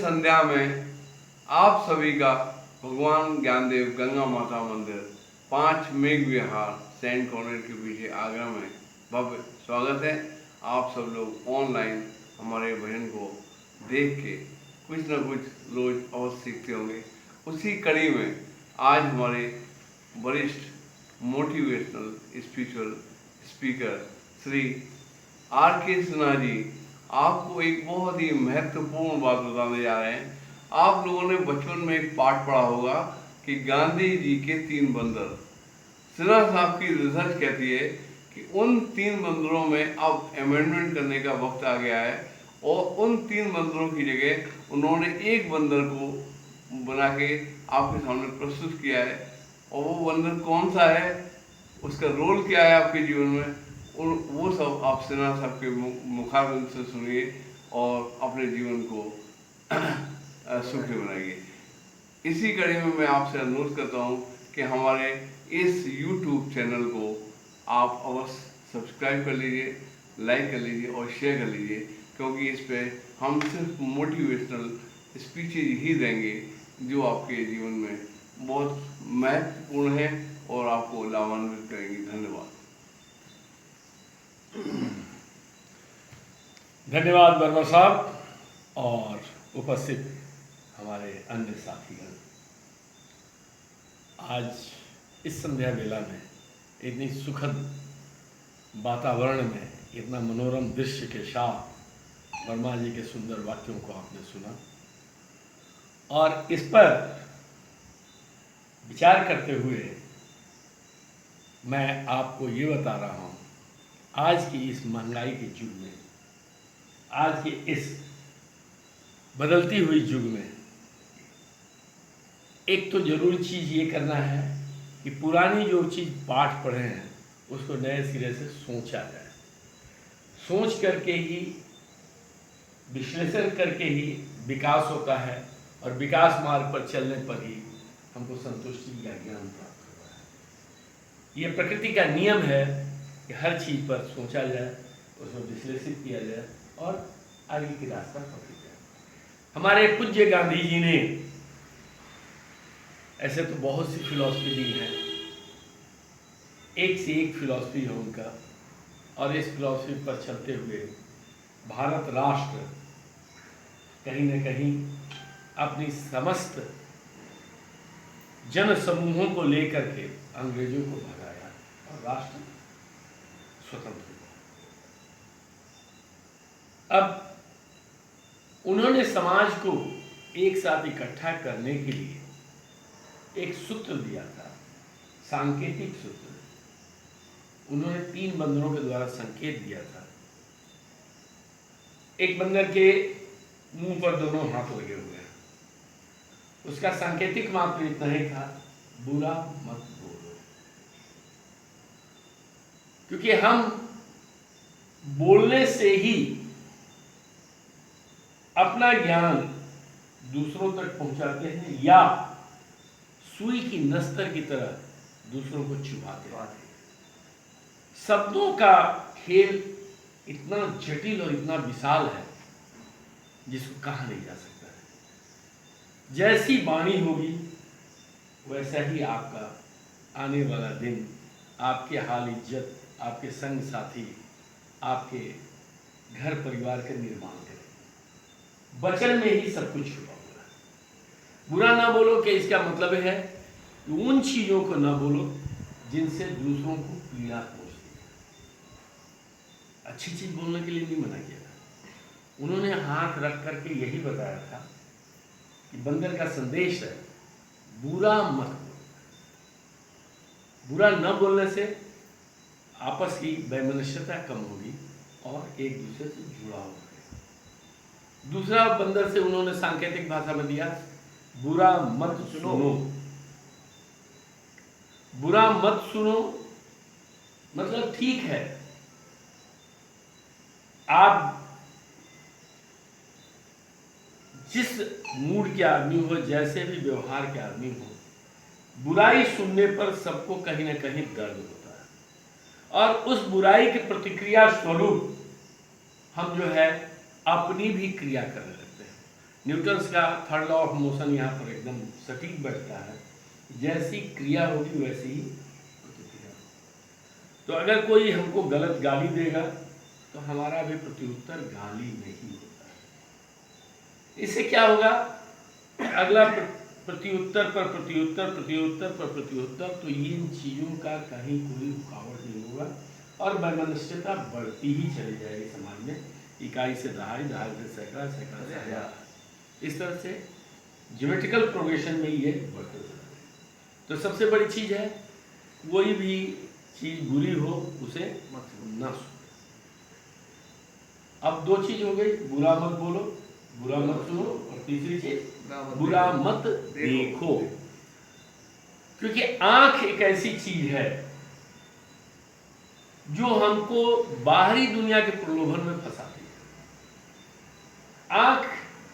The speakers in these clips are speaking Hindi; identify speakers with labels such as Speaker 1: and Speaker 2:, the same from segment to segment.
Speaker 1: संध्या में आप सभी का भगवान ज्ञानदेव गंगा माता मंदिर 5 मेघ विहार सेंट कॉर्नेट के पीछे आगरा में भव्य स्वागत है। आप सब लोग ऑनलाइन हमारे भजन को देख के कुछ न कुछ रोज और सीखते होंगे। उसी कड़ी में आज हमारे वरिष्ठ motivational spiritual speaker Shri R.K. Sinha ji आपको एक बहुत ही महत्वपूर्ण बात बताने जा रहे हैं। आप लोगों ने बचपन में एक पाठ पढ़ा होगा कि गांधी जी के 3 बंदर। सिन्हा साहब की रिसर्च कहती है कि उन 3 बंदरों में अब अमेंडमेंट करने का वक्त आ गया है और उन 3 बंदरों की जगह उन्होंने एक बंदर को बना के आपके सामने प्रस्तुत किया है। और वो बंदर कौन सा है, उसका रोल क्या है आपके जीवन में, और वो सब आप सिन्हा साहब के मुखारबिंद से सुनिए और अपने जीवन को सुखी बनाइए। इसी कड़ी में मैं आपसे अनुरोध करता हूँ कि हमारे इस YouTube चैनल को आप अवश्य सब्सक्राइब कर लीजिए, लाइक कर लीजिए और शेयर कर लीजिए, क्योंकि इस पे हम सिर्फ मोटिवेशनल स्पीचेज ही देंगे जो आपके जीवन में बहुत महत्वपूर्ण है और आपको लाभान्वित करेंगी। धन्यवाद।
Speaker 2: धन्यवाद वर्मा साहब और उपस्थित हमारे अन्य साथीगण। आज इस संध्या वेला में इतनी सुखद वातावरण में इतना मनोरम दृश्य के साथ वर्मा जी के सुंदर वाक्यों को आपने सुना और इस पर विचार करते हुए मैं आपको ये बता रहा हूँ, आज की इस महंगाई के युग में, आज के इस बदलती हुई युग में एक तो जरूरी चीज़ ये करना है कि पुरानी जो चीज़ पाठ पढ़े हैं उसको नए सिरे से सोचा जाए। सोच करके ही, विश्लेषण करके ही विकास होता है और विकास मार्ग पर चलने पर ही हमको संतुष्टि या ज्ञान प्राप्त होता है। ये प्रकृति का नियम है कि हर चीज़ पर सोचा जाए, उसमें विश्लेषित किया जाए और आगे की रास्ता पकड़ी जाए। हमारे पूज्य गांधी जी ने ऐसे तो बहुत सी फिलॉसफी दी है, एक से एक फिलॉसफी है उनका, और इस फिलॉसफी पर चलते हुए भारत राष्ट्र कहीं न कहीं अपनी समस्त जन समूहों को लेकर के अंग्रेजों को भगाया और राष्ट्र स्वतंत्र हुआ। अब उन्होंने समाज को एक साथ इकट्ठा करने के लिए एक सूत्र दिया था, सांकेतिक सूत्र। उन्होंने 3 बंदरों के द्वारा संकेत दिया था। एक बंदर के मुंह पर दोनों हाथ लगे हुए हैं, उसका सांकेतिक मात्र इतना ही था, बुरा मत बोलो। क्योंकि हम बोलने से ही अपना ज्ञान दूसरों तक पहुंचाते हैं या सुई की नस्तर की तरह दूसरों को चुभाते हैं। शब्दों का खेल इतना जटिल और इतना विशाल है जिसको कहा नहीं जा सकता है। जैसी वाणी होगी वैसा ही आपका आने वाला दिन, आपके हाल इज्जत, आपके संग साथी, आपके घर परिवार का निर्माण करें। वचन में ही सब कुछ छुपा हुआ है। बुरा ना बोलो कि इसका मतलब है कि उन चीजों को ना बोलो जिनसे दूसरों को पीड़ा पहुंचती है। अच्छी चीज बोलने के लिए नहीं मना किया था। उन्होंने हाथ रख करके यही बताया था कि बंदर का संदेश है, बुरा मत बोलो। बुरा न बोलने से आपस की वैमनस्यता कम होगी और एक दूसरे से जुड़ाव होगा। दूसरा बंदर से उन्होंने सांकेतिक भाषा में दिया, बुरा मत सुनो। बुरा मत सुनो मतलब ठीक है, आप जिस मूड के आदमी हो, जैसे भी व्यवहार के आदमी हो, बुराई सुनने पर सबको कहीं ना कहीं दर्द होता है और उस बुराई की प्रतिक्रिया स्वरूप हम जो है अपनी भी क्रिया करने लगते हैं। न्यूटन्स का थर्ड लॉ ऑफ मोशन यहाँ पर एकदम सटीक बैठता है, जैसी क्रिया होगी वैसी ही प्रतिक्रिया होगी। तो अगर कोई हमको गलत गाली देगा तो हमारा भी प्रत्युत्तर गाली नहीं होता है। इससे क्या होगा, अगला प्रत्युत्तर पर प्रत्युत्तर, प्रत्युत्तर पर प्रत्युत्तर, तो इन चीज़ों का कहीं कोई रुकावट नहीं होगा और वैमनस्यता बढ़ती ही चली जाएगी समाज में। इकाई से दहाई, दहाई से सैकड़ा, सैकड़ा से हजार, इस तरह से ज्योमेट्रिकल प्रोग्रेशन में ये बढ़ते चला जाएगा। तो सबसे बड़ी चीज़ है, कोई भी चीज़ बुरी हो उसे मत ना सुनो। अब दो चीज़ हो गई, बुरा मत बोलो, बुरा मत सुनो, और तीसरी चीज बुरा मत देखो। क्योंकि आंख एक ऐसी चीज है जो हमको बाहरी दुनिया के प्रलोभन में फंसाती है। आंख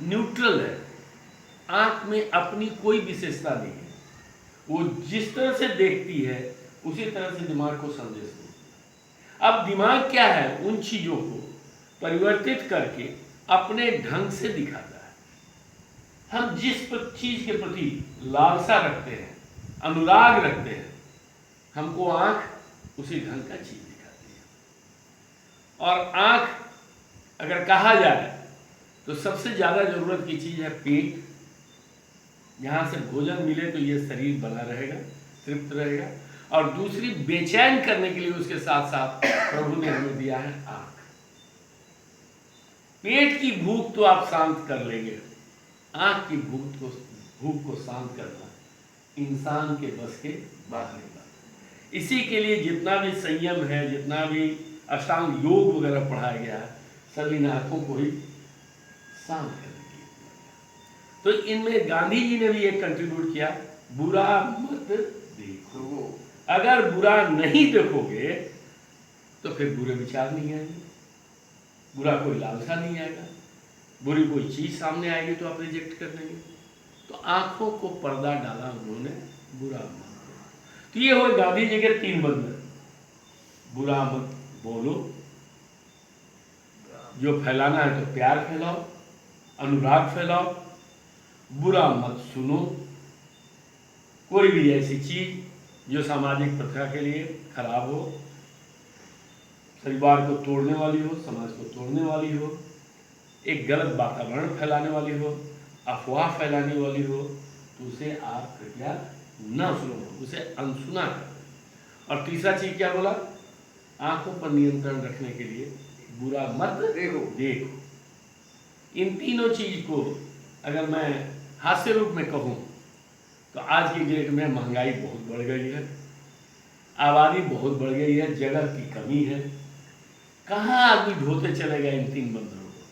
Speaker 2: न्यूट्रल है, आंख में अपनी कोई विशेषता नहीं है, वो जिस तरह से देखती है उसी तरह से दिमाग को संदेश देती है। अब दिमाग क्या है, उन चीजों को परिवर्तित करके अपने ढंग से दिखाता है। हम जिस चीज के प्रति लालसा रखते हैं, अनुराग रखते हैं, हमको आंख उसी ढंग का चीज दिखाती है। और आंख अगर कहा जाए तो सबसे ज्यादा जरूरत की चीज है पेट। जहां से भोजन मिले तो ये शरीर बना रहेगा, तृप्त रहेगा। और दूसरी बेचैन करने के लिए उसके साथ साथ प्रभु ने हमें दिया है आंख। पेट की भूख तो आप शांत कर लेंगे, आंख की भूख को शांत करना इंसान के बस के बाहर है। इसी के लिए जितना भी संयम है, जितना भी अष्टांग योग वगैरह पढ़ाया गया है, सब इन आंखों को ही शांत करने के लिए। तो इनमें गांधी जी ने भी एक कंट्रीब्यूट किया, बुरा मत देखो। अगर बुरा नहीं देखोगे तो फिर बुरे विचार नहीं आएंगे, बुरा कोई लालसा नहीं आएगा, बुरी कोई चीज सामने आएगी तो आप रिजेक्ट कर देंगे। तो आंखों को पर्दा डाला उन्होंने, बुरा मत देखो। तो ये हुए गांधी जी के 3 बंधन। बुरा मत बोलो, जो फैलाना है तो प्यार फैलाओ, अनुराग फैलाओ। बुरा मत सुनो, कोई भी ऐसी चीज जो सामाजिक प्रथा के लिए खराब हो, परिवार को तोड़ने वाली हो, समाज को तोड़ने वाली हो, एक गलत वातावरण फैलाने वाली हो, अफवाह फैलाने वाली हो, तो उसे आप कृपया न सुनो, उसे अनसुना कर दें। और तीसरा चीज क्या बोला, आंखों पर नियंत्रण रखने के लिए बुरा मत देखो। इन तीनों चीज को अगर मैं हास्य रूप में कहूँ तो आज की डेट में महंगाई बहुत बढ़ गई है, आबादी बहुत बढ़ गई है, जगह की कमी है। कहाँ आदमी ढोते चलेगा इन 3 बंधनों को?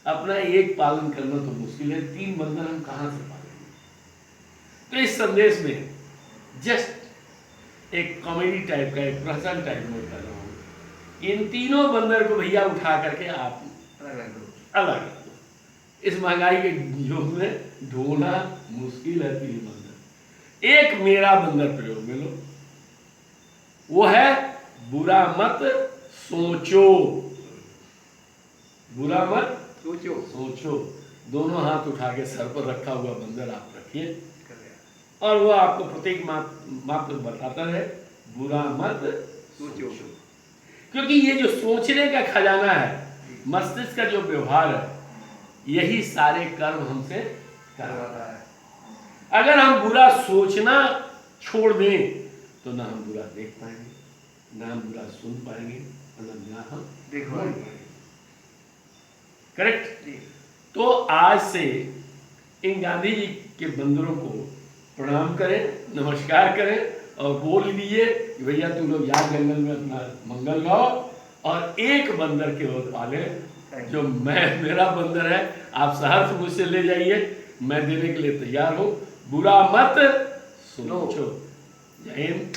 Speaker 2: अपना एक पालन करना तो मुश्किल है, 3 बंधन हम कहाँ से पालेंगे? तो इस संदेश में जस्ट एक कॉमेडी टाइप का, एक प्रहसन टाइप में कर रहा हूँ। इन तीनों बंदर को भैया उठा करके आप अलग रख दो। इस महंगाई के युग में ढोना मुश्किल है 3 बंदर। एक मेरा बंदर प्रयोग में लो, वो है बुरा मत सोचो। बुरा मत सोचो। दोनों हाथ उठा के सर पर रखा हुआ बंदर आप रखिए और वो आपको प्रत्येक मात्र बताता है बुरा मत सोचो। क्योंकि ये जो सोचने का खजाना है, मस्तिष्क का जो व्यवहार है, यही सारे कर्म हमसे करवाता है। अगर हम बुरा सोचना छोड़ दें तो ना हम बुरा देख पाएंगे, ना हम बुरा सुन पाएंगे, ना हम देख पाएंगे। करेक्ट? तो आज से इन गांधी जी के बंदरों को प्रणाम करें, नमस्कार करें और बोल दीजिए कि भैया तुम लोग याद जंगल में अपना मंगल गाओ। और एक बंदर के और पाले जो मेरा बंदर है, आप शहर से मुझसे ले जाइए, मैं देने के लिए तैयार हूँ। बुरा मत सोचो। जय हिंद।